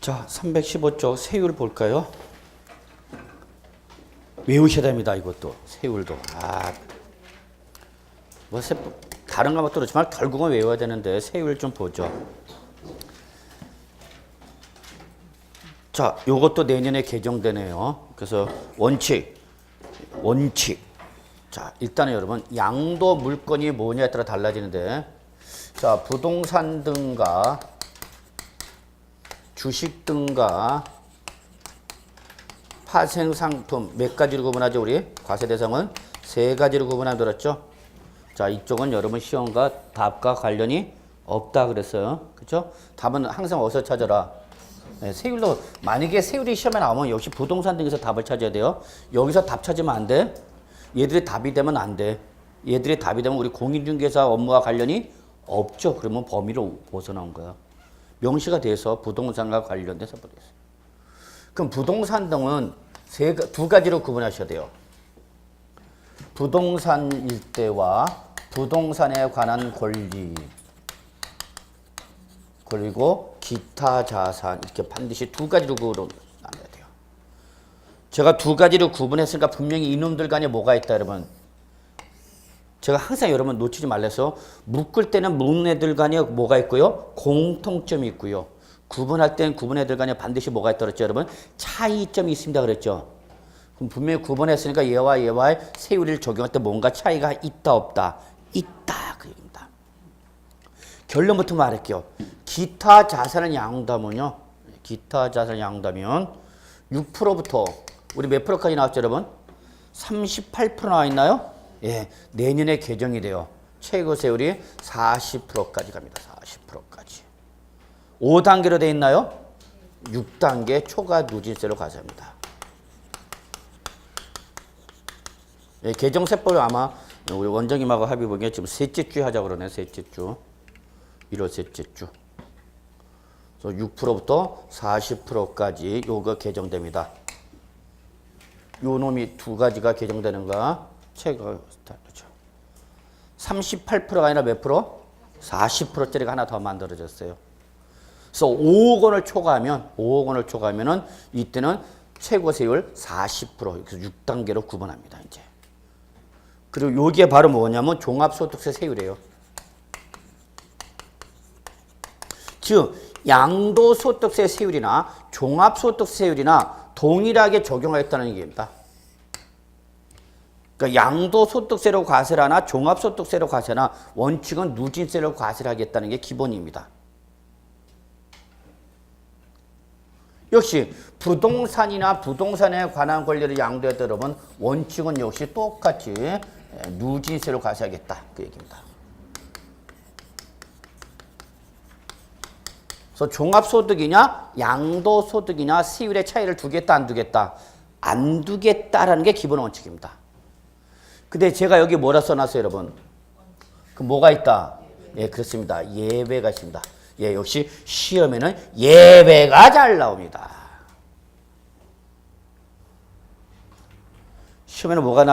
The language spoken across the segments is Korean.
자, 315쪽 세율 볼까요? 외우셔야 됩니다. 이것도 세율도. 다른 것도 그렇지만 결국은 외워야 되는데 세율 좀 보죠. 자, 요것도 내년에 개정되네요. 그래서 원칙. 자, 일단은 여러분 양도 물건이 뭐냐에 따라 달라지는데, 자, 부동산 등과 주식 등과 파생상품 몇 가지로 구분하죠? 우리 과세 대상은 세 가지로 구분하면 들었죠? 자, 이쪽은 여러분 시험과 답과 관련이 없다 그랬어요. 그렇죠? 답은 항상 어디서 찾아라? 네, 세율로, 만약에 세율이 시험에 나오면 역시 부동산 등에서 답을 찾아야 돼요. 여기서 답 찾으면 안 돼. 얘들이 답이 되면 안 돼. 얘들이 답이 되면 우리 공인중개사 업무와 관련이 없죠. 그러면 범위로 벗어나온 거야. 명시가 돼서 부동산과 관련돼서 버렸어요. 그럼 부동산 등은 두 가지로 구분하셔야 돼요. 부동산 일대와 부동산에 관한 권리, 그리고 기타 자산, 이렇게 반드시 두 가지로 구분해야 돼요. 제가 두 가지로 구분했으니까 분명히 이놈들 간에 뭐가 있다, 여러분. 제가 항상 여러분 놓치지 말래서 묶을 때는 묶는 애들 간에 뭐가 있고요? 공통점이 있고요. 구분할 때는 구분 애들 간에 반드시 뭐가 있다 그랬죠, 여러분? 차이점이 있습니다 그랬죠. 그럼 분명히 구분했으니까 얘와의 세율을 적용할 때 뭔가 차이가 있다 없다? 있다 그 얘기입니다. 결론부터 말할게요. 기타 자산을 양도하면요. 기타 자산을 양도하면 6%부터 우리 몇 프로까지 나왔죠 여러분? 38% 나와 있나요? 예, 내년에 개정이 돼요. 최고 세율이 40%까지 갑니다. 40%까지. 5단계로 돼 있나요? 6단계 초과 누진세로 과세합니다. 예, 개정 세법을 아마 우리 원장님하고 합의 보기에 지금 셋째 주에 하자고 그러네. 셋째 주. 1월 셋째 주. 그래서 6%부터 40%까지 요거 개정됩니다. 요 놈이 두 가지가 개정되는가? 최고 그렇죠. 38%가 아니라 몇 프로? 40%짜리가 하나 더 만들어졌어요. 그래서 5억 원을 초과하면은 이때는 최고 세율 40%, 그래서 6단계로 구분합니다. 이제. 그리고 여기에 바로 뭐냐면 종합소득세 세율이에요. 즉 양도소득세 세율이나 종합소득세 세율이나 동일하게 적용하겠다는 얘기입니다. 그러니까 양도소득세로 과세를 하나 종합소득세로 과세나 원칙은 누진세로 과세를 하겠다는 게 기본입니다. 역시 부동산이나 부동산에 관한 권리를 양도했다 여러분, 원칙은 역시 똑같이 누진세로 과세하겠다 그 얘기입니다. 그래서 종합소득이냐 양도소득이냐 세율의 차이를 두겠다 안 두겠다? 안 두겠다라는 게 기본 원칙입니다. 근데 제가 여기 뭐라 써놨어요 여러분? 그 뭐가 있다? 예, 그렇습니다. 예외가 있습니다. 예, 역시 시험에는 예외가 잘 나옵니다. 시험에는 뭐가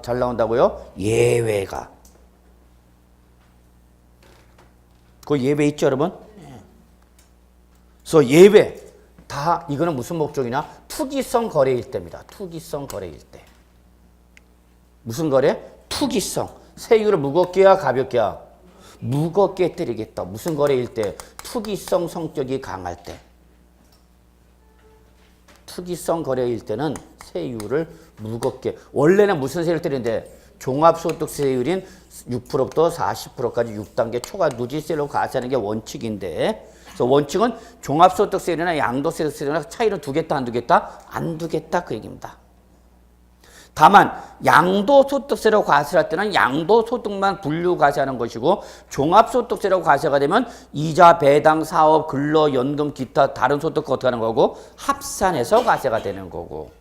잘 나온다고요? 예외가. 그 예외 있죠 여러분? 그래서 예외 다 이거는 무슨 목적이냐? 투기성 거래일 때입니다. 투기성 거래일 때. 무슨 거래? 투기성. 세율을 무겁게야 가볍게야? 무겁게 때리겠다. 무슨 거래일 때? 투기성 성격이 강할 때. 투기성 거래일 때는 세율을 무겁게. 원래는 무슨 세율을 때리는데 종합소득세율인 6%부터 40%까지 6단계 초과 누진세로 과세하는 게 원칙인데, 그래서 원칙은 종합소득세율이나 양도소득세율이나 차이를 두겠다 안 두겠다? 안 두겠다 그 얘기입니다. 다만 양도소득세로 과세를 할 때는 양도소득만 분류 과세하는 것이고, 종합소득세로 과세가 되면 이자, 배당, 사업, 근로, 연금, 기타 다른 소득 어떻게 하는 거고 합산해서 과세가 되는 거고.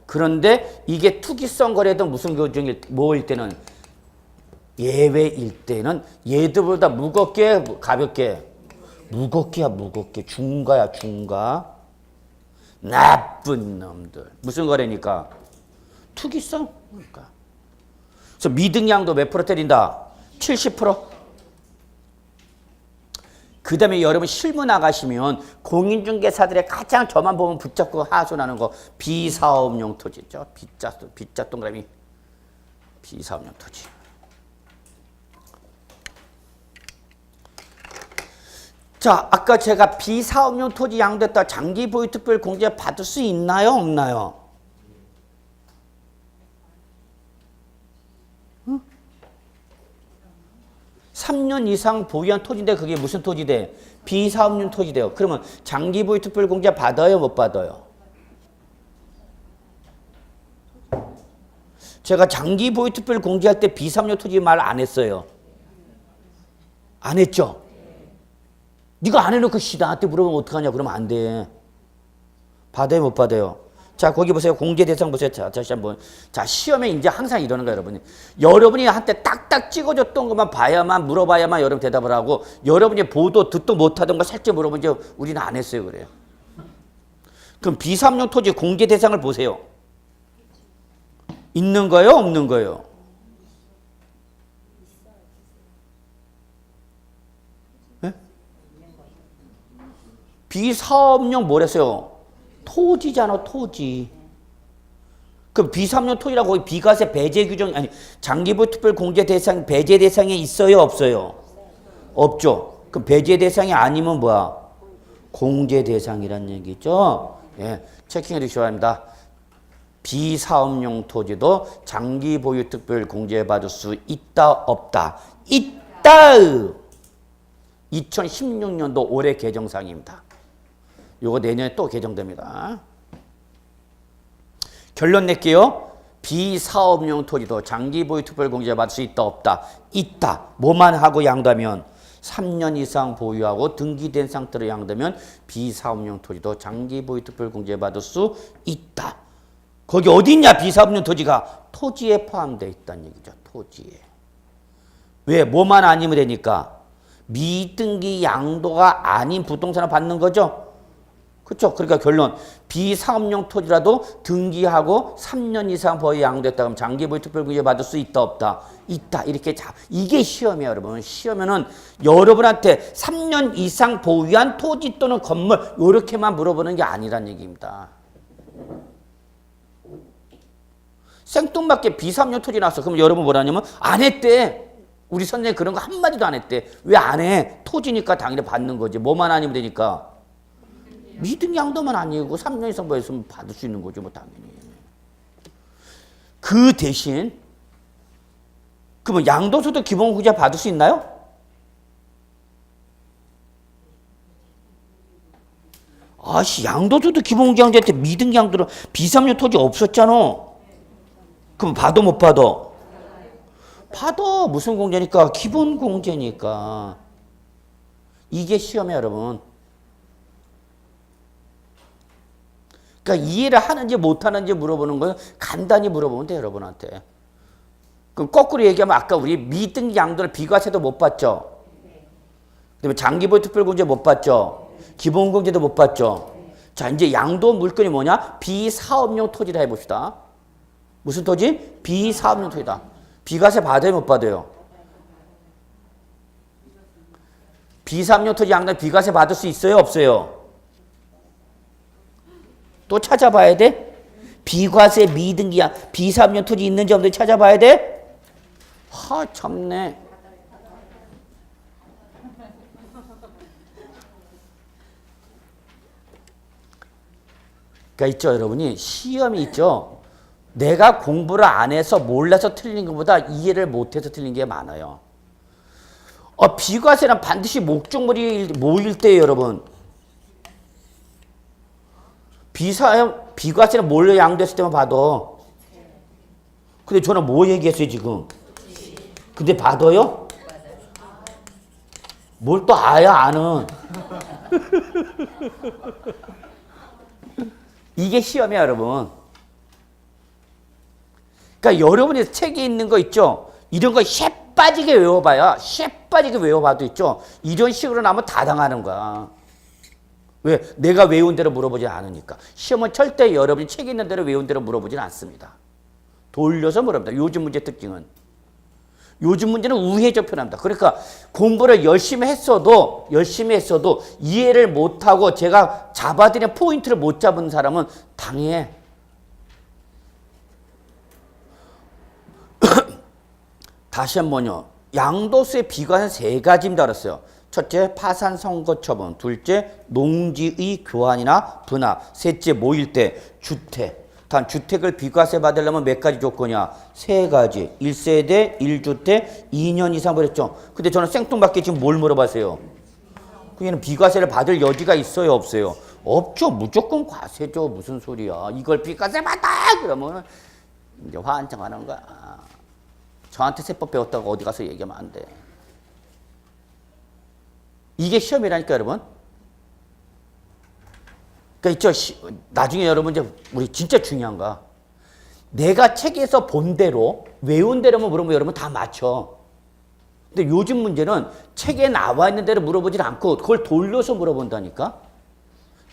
그런데 이게 투기성 거래도 무슨 규정일 뭐일 때는 예외일 때는 얘들보다 무겁게 가볍게? 무겁게야 무겁게. 중과야 중과. 나쁜 놈들. 무슨 거래니까? 투기성. 그러니까. 그래서 미등양도 몇 프로 때린다? 70%. 그 다음에 여러분 실무 나가시면 공인중개사들의 가장 저만 보면 붙잡고 하소연하는 거 비사업용 토지죠. 빗자 동그라미 비사업용 토지. 자, 아까 제가 비사업용 토지 양도했다 장기 보유 특별 공제 받을 수 있나요? 없나요? 3년 이상 보유한 토지인데 그게 무슨 토지대? 비사업용 토지대요. 그러면 장기 보유 특별 공제 받아요? 못 받아요? 제가 장기 보유 특별 공제할 때 비사업용 토지 말 안 했어요. 안 했죠? 네가 안 해놓고 나한테 물어보면 어떡하냐 그러면 안 돼. 받아요 못 받아요? 자 거기 보세요. 공제 대상 보세요. 자 다시 한번. 자 시험에 이제 항상 이러는 거예요 여러분이. 여러분이 한테 딱딱 찍어줬던 것만 봐야만 물어봐야만 여러분 대답을 하고 여러분이 보도 듣도 못하던 거 살짝 물어보면 이제 우리는 안 했어요 그래요. 그럼 비사업용 토지 공제 대상을 보세요. 있는 거예요 없는 거예요? 비사업용 뭐랬어요? 토지잖아 토지. 그럼 비사업용 토지라고 거기 비과세 배제 규정 아니 장기보유 특별 공제 대상 배제 대상에 있어요 없어요? 없죠. 그럼 배제 대상이 아니면 뭐야? 공제 대상이란 얘기죠. 예, 체킹해 주셔야 합니다. 비사업용 토지도 장기보유 특별 공제 받을 수 있다 없다? 있다. 2016년도 올해 개정사항입니다. 요거 내년에 또 개정됩니다. 결론 낼게요. 비사업용 토지도 장기보유 특별 공제 받을 수 있다 없다? 있다. 뭐만 하고 양도하면 3년 이상 보유하고 등기된 상태로 양도하면 비사업용 토지도 장기보유 특별 공제 받을 수 있다. 거기 어디 있냐 비사업용 토지가? 토지에 포함되어 있다는 얘기죠. 토지에. 왜? 뭐만 아니면 되니까? 미등기 양도가 아닌 부동산을 받는 거죠. 그렇죠? 그러니까 결론 비사업용 토지라도 등기하고 3년 이상 보유 양도했다 그러면 장기보유 특별공제 받을 수 있다 없다? 있다. 이렇게 이게 시험이에요 여러분. 시험에는 여러분한테 3년 이상 보유한 토지 또는 건물 이렇게만 물어보는 게 아니란 얘기입니다. 생뚱맞게 비사업용 토지 나왔어. 그럼 여러분 뭐라냐면 안 했대. 우리 선생님 그런 거 한마디도 안 했대. 왜 안 해? 토지니까 당연히 받는 거지. 뭐만 아니면 되니까. 미등 양도만 아니고 3년 이상 보였으면 받을 수 있는 거죠, 뭐 당연히. 그 대신 그러면 양도소득 기본공제 받을 수 있나요? 아씨, 양도소득 기본공제할 때 미등 양도로 비사업용 토지 없었잖아. 그럼 받아 못 받아? 받아. 무슨 공제니까? 기본공제니까. 이게 시험이에요, 여러분. 그러니까 이해를 하는지 못하는지 물어보는 건 간단히 물어보면 돼요, 여러분한테. 그럼 거꾸로 얘기하면 아까 우리 미등기 양도를 비과세도 못 받죠? 그다음에 장기보유 특별공제 못 받죠? 기본공제도 못 받죠? 자, 이제 양도 물건이 뭐냐? 비사업용 토지다 해봅시다. 무슨 토지? 비사업용 토지다. 비과세 받아요, 못 받아요? 비사업용 토지 양도 비과세 받을 수 있어요, 없어요? 또 찾아봐야 돼? 비과세 미등기 비사업용 토지 있는지 없는지 찾아봐야 돼? 하 참네. 그러니까 있죠 여러분이 시험이 있죠. 내가 공부를 안 해서 몰라서 틀린 것보다 이해를 못해서 틀린 게 많아요. 비과세는 반드시 목적물이 뭐일 때예요 여러분? 비과세는 뭘로 양도했을 때만 받아. 근데 저는 뭐 얘기했어요 지금? 근데 받아요? 뭘 또 아야 아는. 이게 시험이야 여러분. 그러니까 여러분이 책에 있는 거 있죠? 이런 거 셰빠지게 외워봐야 셰빠지게 외워봐도 있죠? 이런 식으로 나오면 다 당하는 거야. 왜? 내가 외운 대로 물어보지 않으니까. 시험은 절대 여러분이 책에 있는 대로 외운 대로 물어보진 않습니다. 돌려서 물어봅니다. 요즘 문제 특징은. 요즘 문제는 우회적 표현합니다. 그러니까 공부를 열심히 했어도 이해를 못하고 제가 잡아드린 포인트를 못 잡은 사람은 당해. 다시 한 번요. 양도소의 비과세는 세 가지입니다. 알았어요. 첫째, 파산 선고 처분. 둘째, 농지의 교환이나 분할. 셋째, 모일 때 주택. 단 주택을 비과세 받으려면 몇 가지 조건이야? 세 가지. 1세대, 1주택, 2년 이상 그랬죠. 근데 저는 생뚱맞게 지금 뭘 물어봤어요? 그게는 비과세를 받을 여지가 있어요, 없어요? 없죠. 무조건 과세죠. 무슨 소리야. 이걸 비과세 받아! 그러면 이제 환장하는 거야. 저한테 세법 배웠다고 어디 가서 얘기하면 안 돼. 이게 시험이라니까, 여러분. 그러니까 있죠. 나중에 여러분 이제 우리 진짜 중요한 거. 내가 책에서 본 대로 외운 대로만 물어보면 여러분 다 맞춰. 근데 요즘 문제는 책에 나와 있는 대로 물어보질 않고 그걸 돌려서 물어본다니까.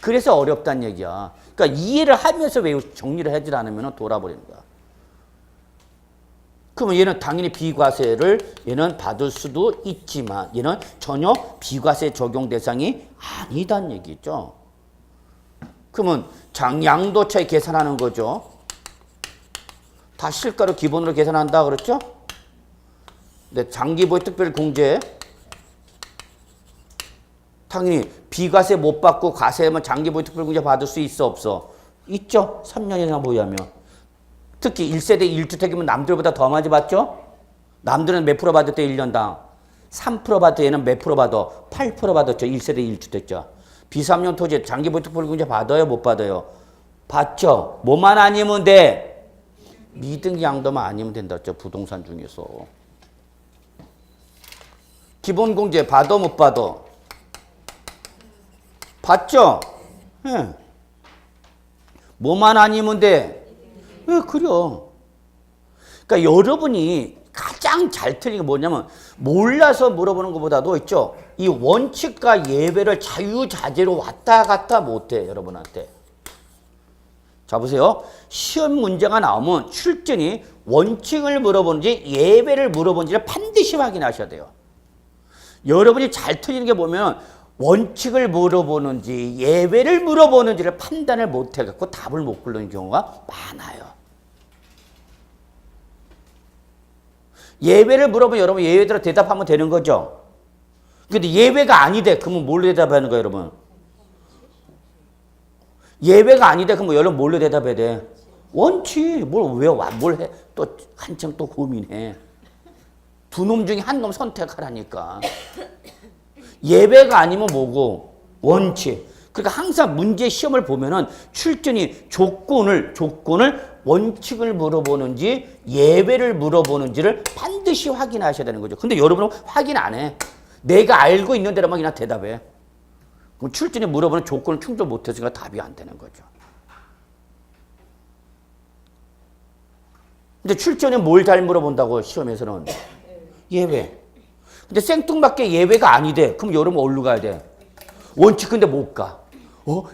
그래서 어렵다는 얘기야. 그러니까 이해를 하면서 정리를 하지 않으면 돌아버리는 거야. 그러면 얘는 당연히 비과세를 얘는 받을 수도 있지만 얘는 전혀 비과세 적용 대상이 아니다는 얘기죠. 그러면 양도차익 계산하는 거죠. 다 실가로 기본으로 계산한다 그랬죠? 근데 장기보유 특별공제 당연히 비과세 못 받고 과세하면 장기보유 특별공제 받을 수 있어 없어? 있죠. 3년 이상 보유하면. 특히 1세대 1주택이면 남들보다 더 많이 받죠? 남들은 몇 프로 받을 때 1년당? 3% 받을 때 얘는 몇 프로 받아? 8% 받았죠. 1세대 1주택자. 비삼년 토지 장기보유 특별공제 받아요? 못 받아요? 받죠. 뭐만 아니면 돼? 미등기 양도만 아니면 된다 했죠. 부동산 중에서. 기본공제 받아 못 받아? 받죠. 예. 뭐만 아니면 돼? 왜 그래요? 그러니까 여러분이 가장 잘 틀린 게 뭐냐면 몰라서 물어보는 것보다도 있죠. 이 원칙과 예외를 자유자재로 왔다 갔다 못해 여러분한테. 자 보세요. 시험 문제가 나오면 출전이 원칙을 물어보는지 예외를 물어보는지를 반드시 확인하셔야 돼요. 여러분이 잘 틀리는 게 보면 원칙을 물어보는지 예외를 물어보는지를 판단을 못해갖고 답을 못 고르는 경우가 많아요. 예외를 물어보면 여러분 예외대로 대답하면 되는 거죠. 근데 예외가 아니대. 그러면 뭘로 대답하는 거예요, 여러분? 예외가 아니대. 그러면 여러분 뭘로 대답해야 돼? 원칙. 뭘 해? 또 한참 또 고민해. 두 놈 중에 한 놈 선택하라니까. 예외가 아니면 뭐고? 원칙. 그러니까 항상 문제 시험을 보면은 출전이 조건을 원칙을 물어보는지 예외를 물어보는지를 반드시 확인하셔야 되는 거죠. 근데 여러분은 확인 안 해. 내가 알고 있는 대로만 그냥 대답해. 그럼 출전이 물어보는 조건을 충족 못했으니까 답이 안 되는 거죠. 근데 출전이 뭘 잘 물어본다고 시험에서는? 예외. 근데 생뚱맞게 예외가 아니대. 그럼 여러분 어디로 가야 돼? 원칙 근데 못 가.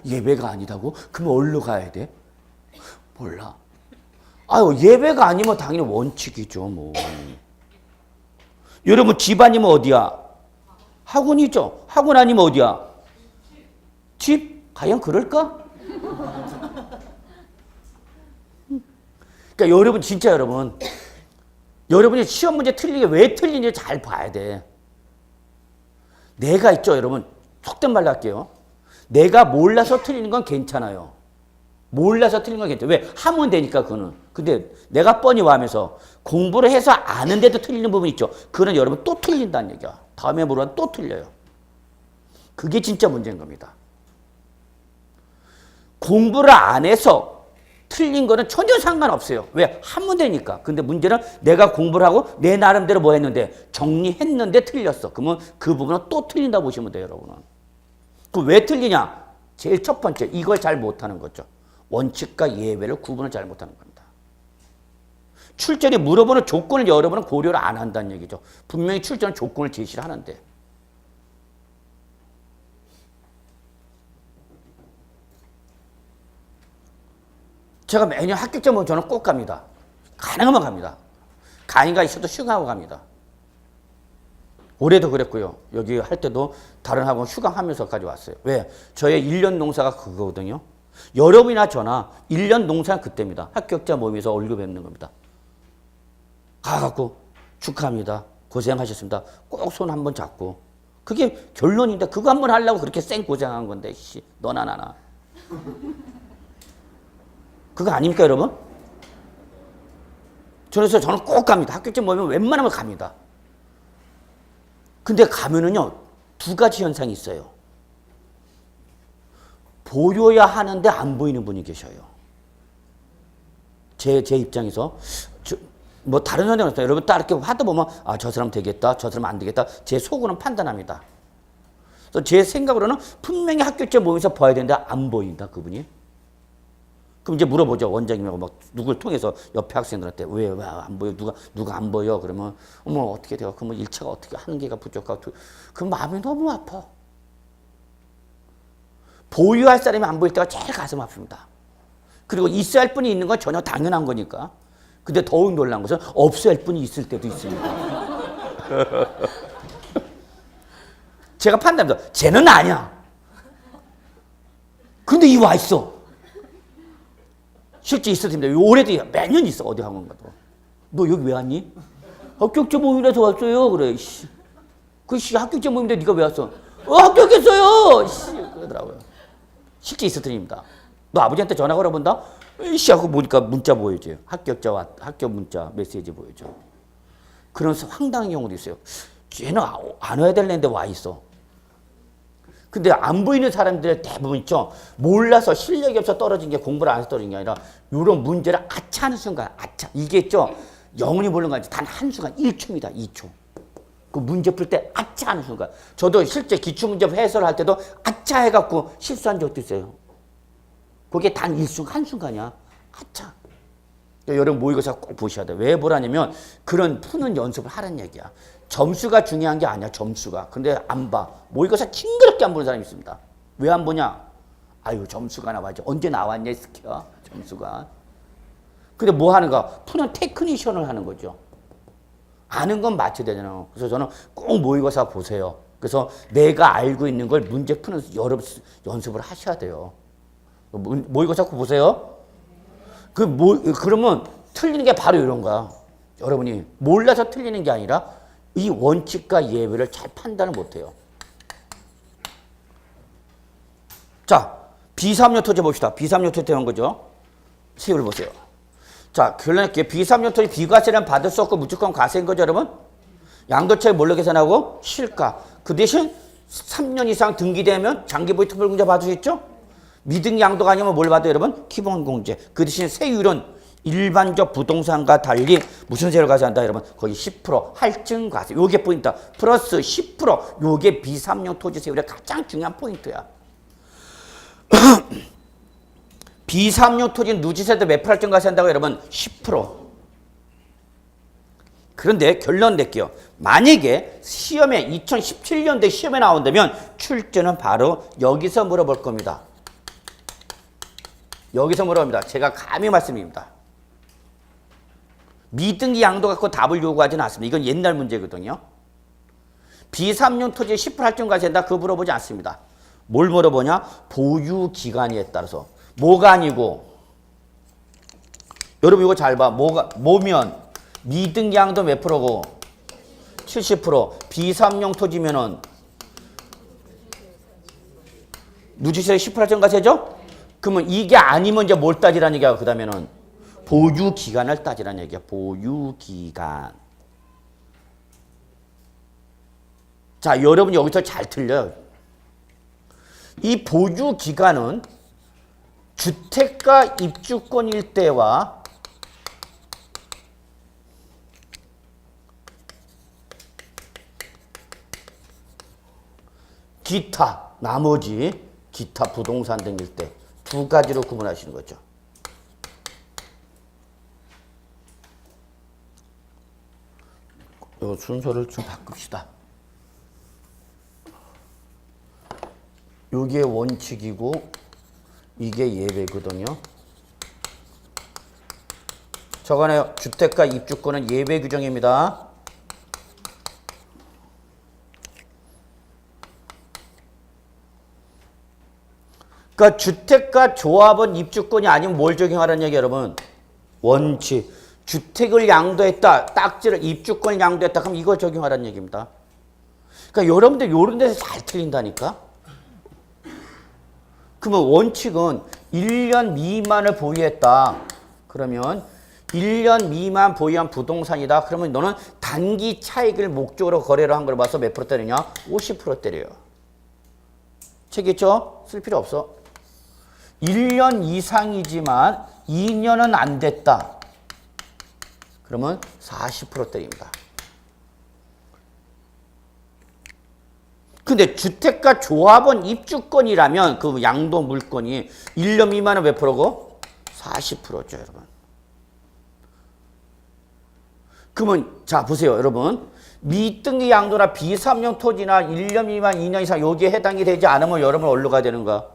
예외가 아니다고? 그럼 어디로 가야 돼? 몰라. 아유, 예외가 아니면 당연히 원칙이죠, 뭐. 여러분 집 아니면 어디야? 학원이죠. 학원 아니면 어디야? 집? 과연 그럴까? 그러니까 여러분 진짜 여러분이 시험 문제 틀리게 왜 틀리는지 잘 봐야 돼. 내가 있죠, 여러분. 속된 말로 할게요. 내가 몰라서 틀리는 건 괜찮아요. 몰라서 틀린 건 괜찮아요. 왜? 하면 되니까 그거는. 근데 내가 뻔히 와면서 공부를 해서 아는데도 틀리는 부분 있죠. 그거는 여러분 또 틀린다는 얘기야. 다음에 물어보면 또 틀려요. 그게 진짜 문제인 겁니다. 공부를 안 해서 틀린 거는 전혀 상관없어요. 왜? 하면 되니까. 근데 문제는 내가 공부를 하고 내 나름대로 뭐 했는데 정리했는데 틀렸어. 그러면 그 부분은 또 틀린다고 보시면 돼요, 여러분은. 그럼 왜 틀리냐? 제일 첫 번째, 이걸 잘 못하는 거죠. 원칙과 예외를 구분을 잘 못하는 겁니다. 출전이 물어보는 조건을 여러분은 고려를 안 한다는 얘기죠. 분명히 출전은 조건을 제시를 하는데. 제가 매년 합격자 모임 저는 꼭 갑니다. 가능하면 갑니다. 강의가 있어도 휴가하고 갑니다. 올해도 그랬고요. 여기 할 때도 다른 학원 휴강하면서까지 왔어요. 왜? 저의 1년 농사가 그거거든요. 여러분이나 저나 1년 농사는 그때입니다. 합격자 모임에서 얼굴 뵙는 겁니다. 가갖고 축하합니다. 고생하셨습니다. 꼭 손 한번 잡고. 그게 결론인데 그거 한번 하려고 그렇게 쌩 고생한 건데 씨, 너나 나나. 그거 아닙니까 여러분? 그래서 저는 꼭 갑니다. 합격자 모임은 웬만하면 갑니다. 근데 가면은요 2가지 현상이 있어요. 보여야 하는데 안 보이는 분이 계셔요. 제 입장에서 뭐 다른 선생님 없어요. 여러분 딱 이렇게 하다 보면 아, 저 사람 되겠다, 저 사람 안 되겠다. 제 속으로는 판단합니다. 그래서 제 생각으로는 분명히 합격자 모임에서 봐야 되는데 안 보인다 그분이. 그럼 이제 물어보죠. 원장님하고 막 누굴 통해서 옆에 학생들한테 왜 안 보여? 누가 안 보여? 그러면 어머 어떻게 돼요? 그러면 1차가 어떻게 하는 게가 부족하고 그 마음이 너무 아파. 보유할 사람이 안 보일 때가 제일 가슴 아픕니다. 그리고 있어야 할 분이 있는 건 전혀 당연한 거니까. 근데 더욱 놀란 것은 없어야 할 분이 있을 때도 있습니다. 제가 판단합니다. 쟤는 아니야. 근데 이 와 있어. 실제 있었습니다. 올해도 매년 있어. 어디 학원 가도. 너 여기 왜 왔니? 합격자 모임이라서 왔어요. 그래. 씨. 합격자 모임인데 네가 왜 왔어? 합격했어요. 씨. 그러더라고요. 실제 있었더니입니다. 너 아버지한테 전화 걸어본다? 씨 하고 보니까 문자 보여줘요. 합격자 합격 문자 메시지 보여줘. 그러면서 황당한 경우도 있어요. 쟤는 안 와야 될는데 와 있어. 근데 안 보이는 사람들의 대부분 있죠. 몰라서 실력이 없어 떨어진 게 공부를 안 해서 떨어진 게 아니라 이런 문제를 아차 하는 순간 아차. 이게 있죠. 영원히 모르는 거 아니지. 단 한순간 1초입니다. 2초. 그 문제 풀 때 아차 하는 순간. 저도 실제 기출문제 해설할 때도 아차 해갖고 실수한 적도 있어요. 그게 단 한순간이야. 아차. 여러분 모의고사 꼭 보셔야 돼요. 왜 보라냐면 그런 푸는 연습을 하라는 얘기야. 점수가 중요한 게 아니야. 점수가. 근데 안 봐. 모의고사 징그럽게 안 보는 사람이 있습니다. 왜 안 보냐? 아유 점수가 나와야지. 언제 나왔냐 이 새끼야. 점수가. 근데 뭐 하는가? 푸는 테크니션을 하는 거죠. 아는 건 맞춰야 되잖아요. 그래서 저는 꼭 모의고사 보세요. 그래서 내가 알고 있는 걸 문제 푸는 여러 연습을 하셔야 돼요. 모의고사 꼭 보세요. 그러면 틀리는 게 바로 이런 거야. 여러분이 몰라서 틀리는 게 아니라 이 원칙과 예외를 잘 판단을 못해요. 자, 비삼료 토지 봅시다. 비삼료 토지 한 거죠. 세율을 보세요. 자, 결론할게요. 비삼료 토지 비과세는 받을 수 없고 무조건 과세인 거죠, 여러분? 양도차익 뭘로 계산하고? 실가. 그 대신 3년 이상 등기되면 장기보유 특별공제 받을 수 있죠? 미등 양도가 아니면 뭘 받아요, 여러분? 기본공제. 그 대신 세율은 일반적 부동산과 달리 무슨 세율을 가져간다, 여러분? 거의 10% 할증과세. 요게 포인트다. 플러스 10%. 요게 비삼용 토지 세율의 가장 중요한 포인트야. 비삼용 토지는 누지세도 몇 % 할증과세 한다고, 여러분? 10%. 그런데 결론 낼게요. 만약에 시험에 2017년도에 시험에 나온다면 출제는 바로 여기서 물어볼 겁니다. 여기서 물어봅니다. 제가 감히 말씀드립니다. 미등기 양도 갖고 답을 요구하지는 않습니다. 이건 옛날 문제거든요. 비삼용 토지 10% 할증과세 한다? 그거 물어보지 않습니다. 뭘 물어보냐? 보유 기간에 따라서. 뭐가 아니고, 여러분 이거 잘 봐. 뭐면 미등기 양도 몇 프로고? 70%. 비삼용 토지면은 누지세 10% 할증과세죠? 그러면 이게 아니면 이제 뭘 따지라는 얘기야? 그 다음에는 보유 기간을 따지라는 얘기야. 보유 기간. 자, 여러분 여기서 잘 틀려요. 이 보유 기간은 주택가 입주권일 때와 기타, 나머지 기타 부동산 등일 때 두 가지로 구분하시는 거죠. 이 순서를 좀 바꿉시다. 이게 원칙이고 이게 예외거든요. 적어내요. 주택가 입주권은 예외 규정입니다. 그러니까 주택가 조합원 입주권이 아니면 뭘 적용하라는 얘기 여러분? 원칙. 주택을 양도했다. 딱지를 입주권을 양도했다. 그럼 이걸 적용하라는 얘기입니다. 그러니까 여러분들 이런 데서 잘 틀린다니까. 그러면 원칙은 1년 미만을 보유했다. 그러면 1년 미만 보유한 부동산이다. 그러면 너는 단기 차익을 목적으로 거래를 한 걸 봐서 몇 프로 때리냐? 50% 때려요. 책있죠? 쓸 필요 없어. 1년 이상이지만 2년은 안 됐다. 그러면 40% 때립니다. 근데 주택가 조합원 입주권이라면 그 양도 물건이 1년 미만은 몇 프로고? 40%죠, 여러분. 그러면 자 보세요, 여러분. 미등기 양도나 비삼용 토지나 1년 미만 2년 이상 여기에 해당이 되지 않으면 여러분 어디로 가야 되는가?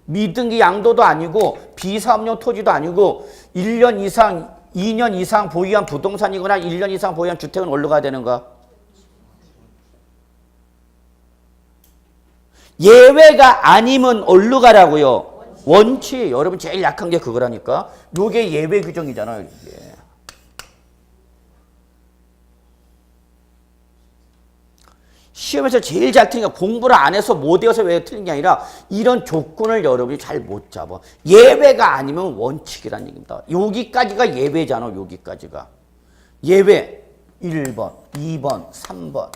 미등기 양도도 아니고 비사업용 토지도 아니고 1년 이상, 2년 이상 보유한 부동산이거나 1년 이상 보유한 주택은 어디로 가야 되는가? 예외가 아니면 어디로 가라고요? 원칙. 여러분 제일 약한 게 그거라니까. 요게 예외 규정이잖아요. 이게. 시험에서 제일 잘 틀린 게 공부를 안 해서 못 외워서 왜 틀린 게 아니라 이런 조건을 여러분이 잘 못 잡아. 예외가 아니면 원칙이라는 얘기입니다. 여기까지가 예외잖아. 여기까지가. 예외 1번, 2번, 3번.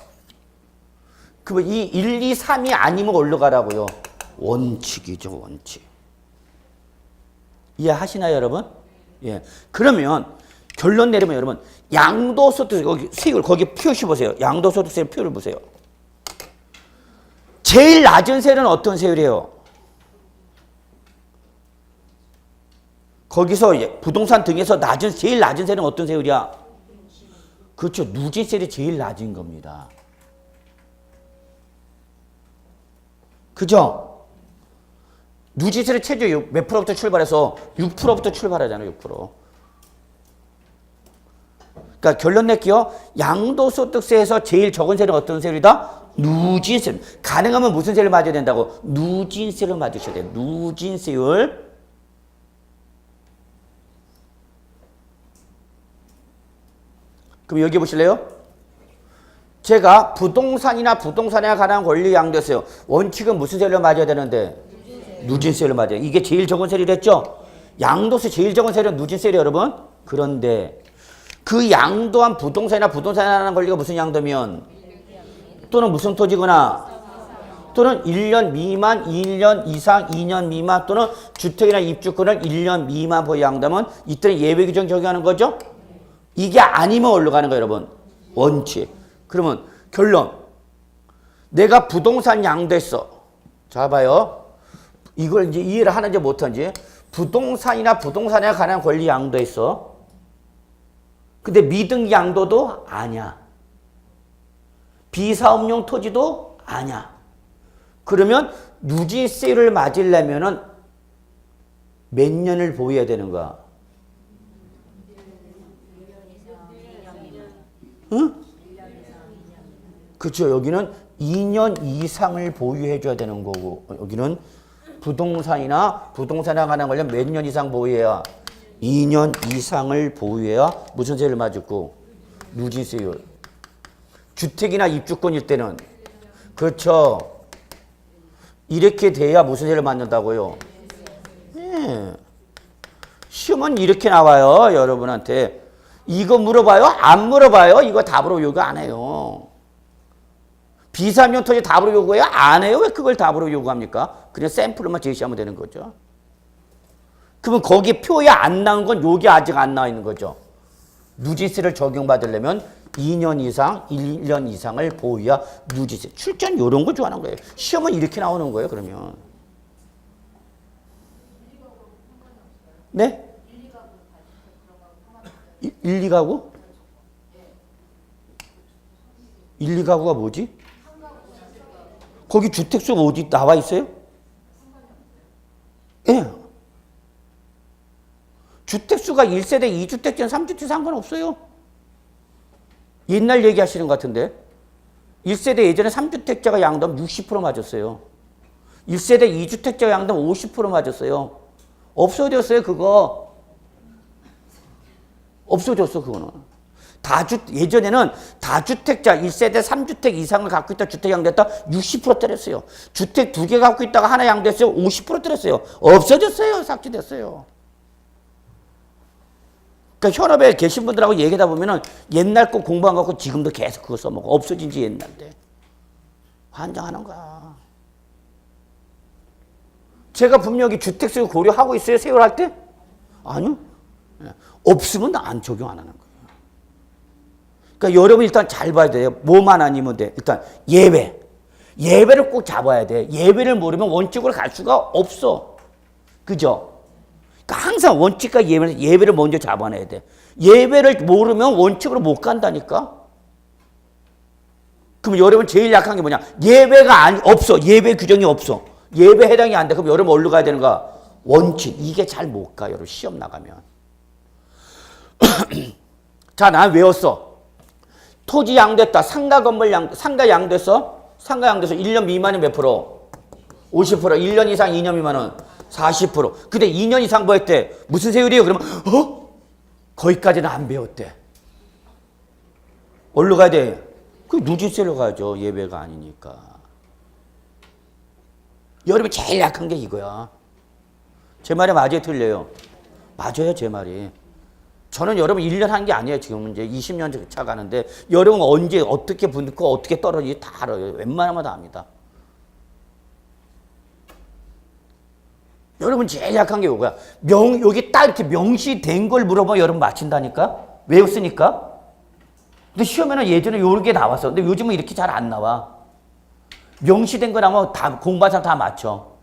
그러면 이 1, 2, 3이 아니면 어디로 가라고요? 원칙이죠. 원칙. 이해하시나요 여러분? 예. 그러면 결론 내리면 여러분 양도소득세 여기 수익을 거기 표시 보세요. 양도소득세 표를 보세요. 제일 낮은 세율은 어떤 세율이에요? 거기서 부동산 등에서 제일 낮은 세율은 어떤 세율이야? 그렇죠. 누진세율이 제일 낮은 겁니다. 그죠? 누진세를 최저 몇 프로부터 출발해서 6%부터 출발하잖아요. 6%. 그러니까 결론 낼게요. 양도소득세에서 제일 적은 세율은 어떤 세율이다? 누진세. 가능하면 무슨 세율을 맞아야 된다고? 누진세를 맞으셔야 돼요. 누진세율. 그럼 여기 보실래요? 제가 부동산이나 부동산에 관한 권리 양도세요. 원칙은 무슨 세율을 맞아야 되는데? 누진세율을 맞아요. 이게 제일 적은 세율이랬죠? 양도세 제일 적은 세율은 누진세율이에요, 여러분. 그런데 그 양도한 부동산이나 부동산에 관한 권리가 무슨 양도면? 또는 무슨 토지거나 또는 1년 미만, 1년 이상, 2년 미만 또는 주택이나 입주권을 1년 미만 보유 양도하면 이때는 예외 규정 적용하는 거죠? 이게 아니면 어디로 가는 거예요, 여러분? 원칙. 그러면 결론. 내가 부동산 양도했어. 자, 봐요. 이걸 이제 이해를 하는지 못하는지. 부동산이나 부동산에 관한 권리 양도했어. 근데 미등기 양도도 아니야. 비사업용 토지도 아니야. 그러면 누진세율을 맞으려면은 몇 년을 보유해야 되는 거야? 응? 그렇죠. 여기는 2년 이상을 보유해줘야 되는 거고 여기는 부동산이나 부동산에 관한 관련 몇 년 이상 보유해야 2년 이상을 보유해야 무슨 세율을 맞고 누진세율. 주택이나 입주권일 때는 그렇죠. 이렇게 돼야 무슨 세율을 맞는다고요? 네. 시험은 이렇게 나와요. 여러분한테. 이거 물어봐요? 안 물어봐요? 이거 답으로 요구 안 해요. 비사면 토지 답으로 요구해요? 안 해요? 왜 그걸 답으로 요구합니까? 그냥 샘플로만 제시하면 되는 거죠. 그러면 거기 표에 안 나온 건 여기 아직 안 나와 있는 거죠. 누진세를 적용받으려면 2년 이상, 1년 이상을 보유해야 누진세. 출전 이런 거 좋아하는 거예요. 시험은 이렇게 나오는 거예요, 그러면. 네? 1, 2가구? 1, 2가구가 뭐지? 거기 주택수가 어디 나와 있어요? 예. 네. 주택수가 1세대, 2주택자, 3주택 상관없어요. 옛날 얘기하시는 것 같은데 1세대 예전에 3주택자가 양도하면 60% 맞았어요. 1세대 2주택자 양도 50% 맞았어요. 없어졌어요, 그거. 없어졌어, 그거는. 예전에는 다주택자 1세대 3주택 이상을 갖고 있다 주택 양도했다 60% 때렸어요. 주택 2개 갖고 있다가 하나 양도했어요. 50% 때렸어요. 없어졌어요. 삭제됐어요. 그러니까 현업에 계신 분들하고 얘기하다 보면은 옛날 거 공부 안 갖고 지금도 계속 그거 써먹어. 없어진 지 옛날인데. 환장하는 거야. 제가 분명히 주택수요 고려하고 있어요. 세율할 때? 아니요. 없으면 안 적용 안 하는 거예요. 그러니까 여러분 일단 잘 봐야 돼요. 뭐만 아니면 돼. 일단 예외. 예외를 꼭 잡아야 돼. 예외를 모르면 원칙으로 갈 수가 없어. 그죠? 그러니까 항상 원칙과 예외를 먼저 잡아내야 돼. 예외를 모르면 원칙으로 못 간다니까? 그럼 여러분 제일 약한 게 뭐냐? 예외가 없어. 예외 규정이 없어. 예외 해당이 안 돼. 그럼 여러분 어디로 가야 되는가? 원칙. 이게 잘 못 가. 여러분 시험 나가면. 자, 난 외웠어. 토지 양도했다. 상가 건물 상가 양도했어. 상가 양도해서 1년 미만이 몇 프로? 50%. 1년 이상 2년 미만은 40%. 근데 2년 이상 뭐 했대? 무슨 세율이에요? 그러면 거기까지는 안 배웠대. 어디로 가야 돼? 그 누진세로 가죠. 예외가 아니니까. 여러분 제일 약한 게 이거야. 제 말이 맞아요? 틀려요? 맞아요, 제 말이. 저는 여러분 1년 한 게 아니에요. 지금 이제 20년 차 가는데 여러분 언제 어떻게 붙고 어떻게 떨어지지 다 알아요. 웬만하면 다 압니다. 여러분 제일 약한 게 이거야. 여기 딱 이렇게 명시된 걸 물어보면 여러분 맞힌다니까? 외웠으니까? 근데 시험에는 예전에 요렇게 나왔어. 근데 요즘은 이렇게 잘 안 나와. 명시된 거 나오면 다 공부한 다 맞춰.